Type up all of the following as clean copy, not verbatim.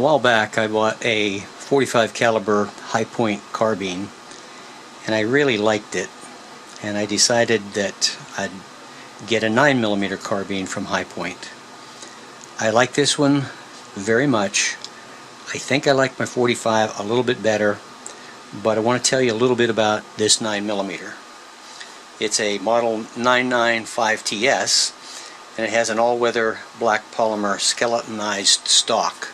while back I bought a 45 caliber high point carbine, and I really liked it, and I decided that I'd get a 9mm carbine from High Point. I like this one very much. I think I like my 45 a little bit better, but I want to tell you a little bit about this 9mm. It's a model 995TS, and it has an all-weather black polymer skeletonized stock.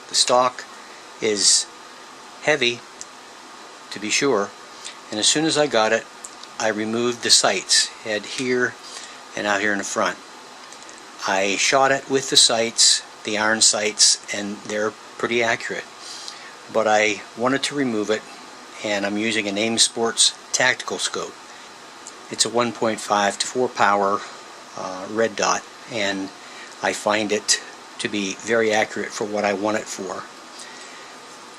The stock is heavy, to be sure, and as soon as I got it, I removed the sights, head here and out here in the front. I shot it with the sights, the iron sights, and they're pretty accurate. But I wanted to remove it, and I'm using an AIM Sports tactical scope. It's a 1.5 to 4 power red dot, and I find it to be very accurate for what I want it for.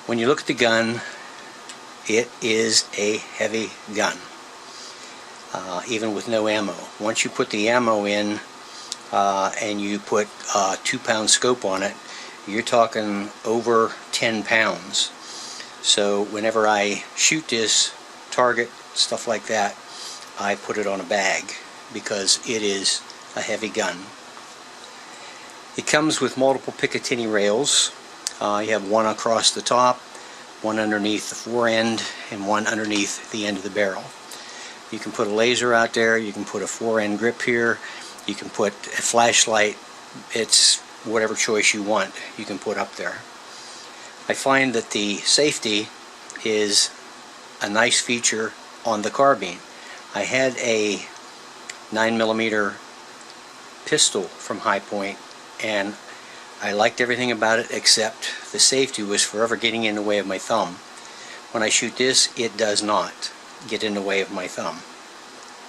When you look at the gun, it is a heavy gun. Even with no ammo. Once you put the ammo in and you put a 2-pound scope on it, you're talking over 10 pounds. So whenever I shoot this target, stuff like that, I put it on a bag because it is a heavy gun. It comes with multiple Picatinny rails. You have one across the top, one underneath the fore end, and one underneath the end of the barrel. You can put a laser out there, you can put a fore-end grip here, you can put a flashlight. It's whatever choice you want, you can put up there. I find that the safety is a nice feature on the carbine. I had a 9mm pistol from High Point, and I liked everything about it except the safety was forever getting in the way of my thumb. When I shoot this, it does not get in the way of my thumb.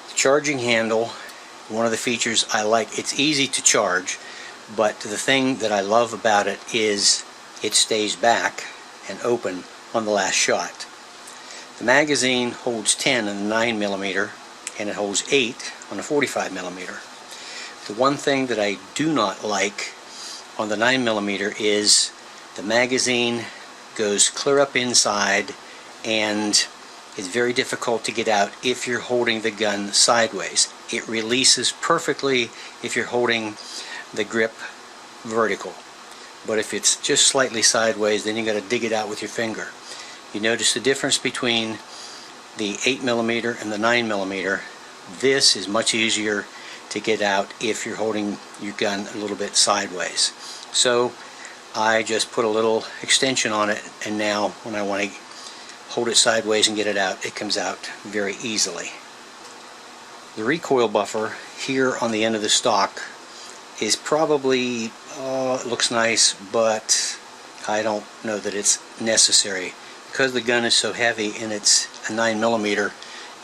The charging handle, one of the features I like, it's easy to charge, but the thing that I love about it is it stays back and open on the last shot. The magazine holds 10 on the 9mm, and it holds 8 on the 45mm. The one thing that I do not like on the 9mm is the magazine goes clear up inside, and it's very difficult to get out if you're holding the gun sideways. It releases perfectly if you're holding the grip vertical, but if it's just slightly sideways, then you got to dig it out with your finger. You notice the difference between the 8mm and the 9mm. This is much easier to get out if you're holding your gun a little bit sideways. So I just put a little extension on it, and now when I want to hold it sideways and get it out, it comes out very easily. The recoil buffer here on the end of the stock is probably, it looks nice, but I don't know that it's necessary. Because the gun is so heavy and it's a 9mm,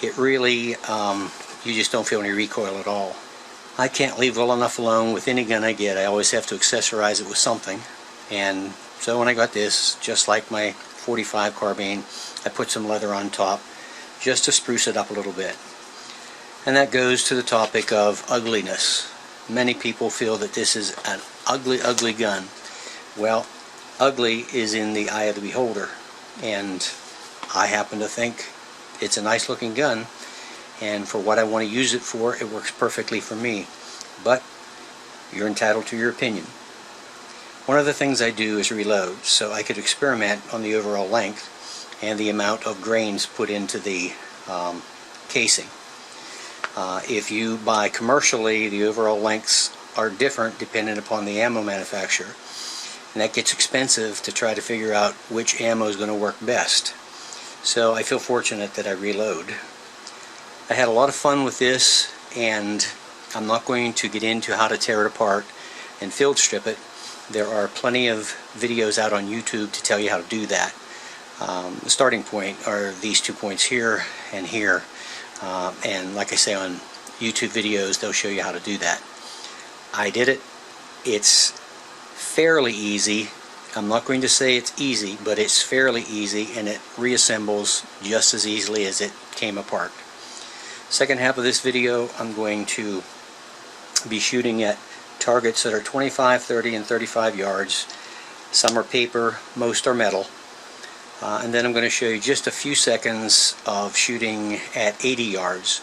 it really, you just don't feel any recoil at all. I can't leave well enough alone with any gun I get. I always have to accessorize it with something. And so when I got this, just like my 45 carbine, I put some leather on top just to spruce it up a little bit. And that goes to the topic of ugliness. Many people feel that this is an ugly gun. Well, ugly is in the eye of the beholder, and I happen to think it's a nice looking gun, and for what I want to use it for, it works perfectly for me. But you're entitled to your opinion. One of the things I do is reload, so I could experiment on the overall length and the amount of grains put into the casing. If you buy commercially, the overall lengths are different depending upon the ammo manufacturer, and that gets expensive to try to figure out which ammo is going to work best. So I feel fortunate that I reload. I had a lot of fun with this, and I'm not going to get into how to tear it apart and field strip it. There are plenty of videos out on YouTube to tell you how to do that. The starting point are these 2 points here and here, and like I say, on YouTube videos they'll show you how to do that. I did it. It's fairly easy. I'm not going to say it's easy, but it's fairly easy, and it reassembles just as easily as it came apart. Second half of this video, I'm going to be shooting at targets that are 25, 30, and 35 yards. Some are paper, most are metal. And then I'm going to show you just a few seconds of shooting at 80 yards.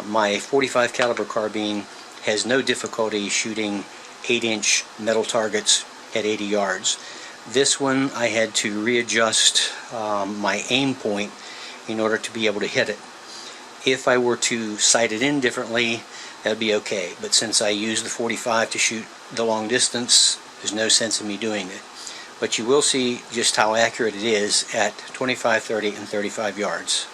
My 45 caliber carbine has no difficulty shooting 8-inch metal targets at 80 yards. This one I had to readjust my aim point in order to be able to hit it. If I were to sight it in differently, that would be okay, but since I use the 45 to shoot the long distance, there's no sense in me doing it. But you will see just how accurate it is at 25, 30, and 35 yards.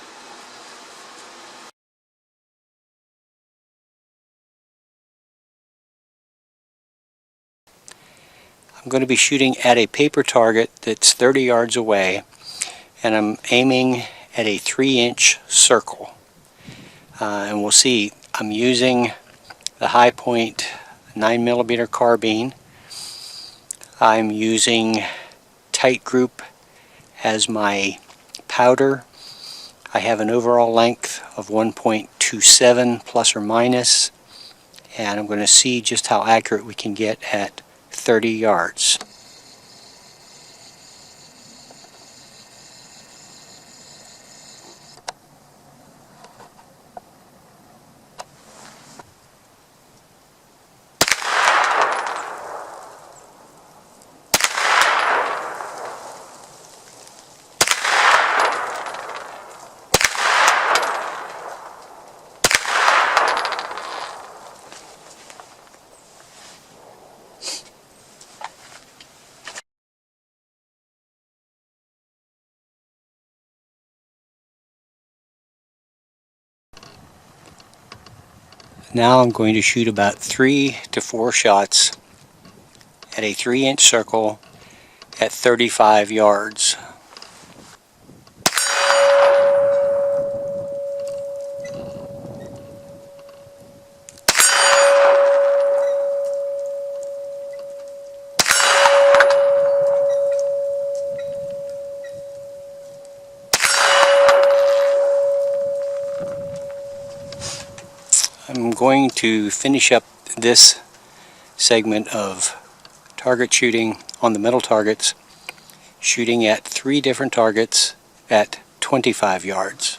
I'm going to be shooting at a paper target that's 30 yards away, and I'm aiming at a 3-inch circle. And we'll see, I'm using the high point 9mm carbine. I'm using tight group as my powder. I have an overall length of 1.27 plus or minus, and I'm going to see just how accurate we can get at 30 yards. Now I'm going to shoot about 3 to 4 shots at a 3-inch circle at 35 yards. I'm going to finish up this segment of target shooting on the metal targets, shooting at 3 different targets at 25 yards.